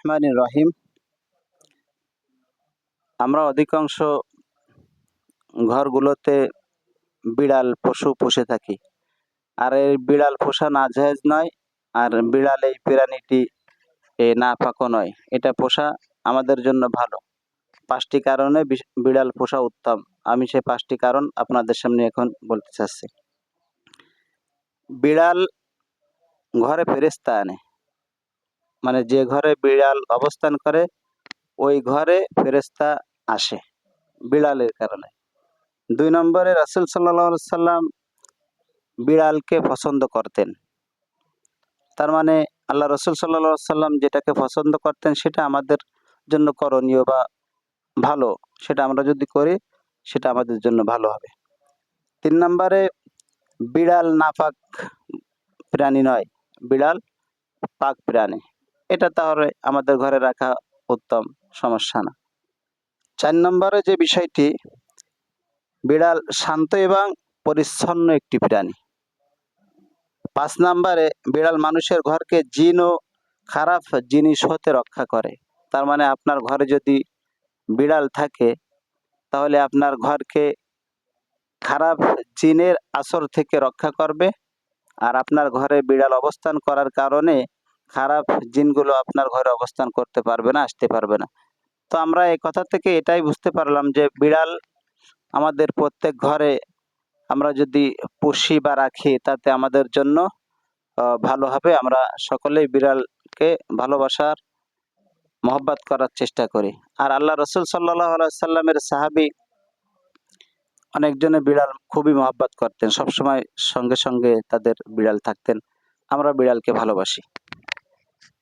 রহমানির রহিম। আমরা অধিকাংশ ঘরগুলোতে বিড়াল পশু পুষে থাকি। আর এই বিড়াল পোষা নাজায়েজ নয়, আর বিড়াল এই প্রাণীটি নাপাকও নয়। এটা পোষা আমাদের জন্য ভালো। 5টি কারণে বিড়াল পোষা উত্তম। আমি সেই 5টি কারণ আপনাদের সামনে এখন বলতে চাচ্ছি। বিড়াল ঘরে ফেরেশতা আনে, মানে যে ঘরে বিড়াল অবস্থান করে ওই ঘরে ফেরেশতা আসে বিড়ালের কারণে। 2 নম্বরে রাসূল সাল্লাল্লাহু আলাইহি সাল্লাম বিড়ালকে পছন্দ করতেন। তার মানে আল্লাহ রাসূল সাল্লাল্লাহু আলাইহি সাল্লাম যেটাকে পছন্দ করতেন সেটা আমাদের জন্য করণীয় বা ভালো। সেটা আমরা যদি করি সেটা আমাদের জন্য ভালো হবে। 3 নম্বরে বিড়াল নাপাক প্রাণী নয়, বিড়াল পাক প্রাণী। এটা তাহলে আমাদের ঘরে রাখা উত্তম, সমস্যা না। 4 নম্বরে যে বিষয়টি, বিড়াল শান্ত এবং পরিচ্ছন্ন একটি প্রাণী। 5 নম্বরে বিড়াল মানুষের ঘরকে জিন ও খারাপ জিনিস হতে রক্ষা করে। তার মানে আপনার ঘরে যদি বিড়াল থাকে তাহলে আপনার ঘরকে খারাপ জিনের আসর থেকে রক্ষা করবে। আর আপনার ঘরে বিড়াল অবস্থান করার কারণে খারাপ জিনগুলো আপনার ঘরে অবস্থান করতে পারবে না, আসতে পারবে না। তো আমরা এই কথা থেকে এটাই বুঝতে পারলাম যে বিড়াল আমাদের প্রত্যেক ঘরে আমরা যদি পুষি বা রাখি তাতে আমাদের জন্য ভালো হবে। আমরা সকলেই বিড়ালকে ভালোবাসার মহব্বত করার চেষ্টা করি। আর আল্লাহ রাসূল সাল্লাল্লাহু আলাইহি সাল্লামের সাহাবী অনেকজনে বিড়াল খুবই মহব্বত করতেন। সবসময় সঙ্গে সঙ্গে তাদের বিড়াল থাকতেন। আমরা বিড়ালকে ভালোবাসি।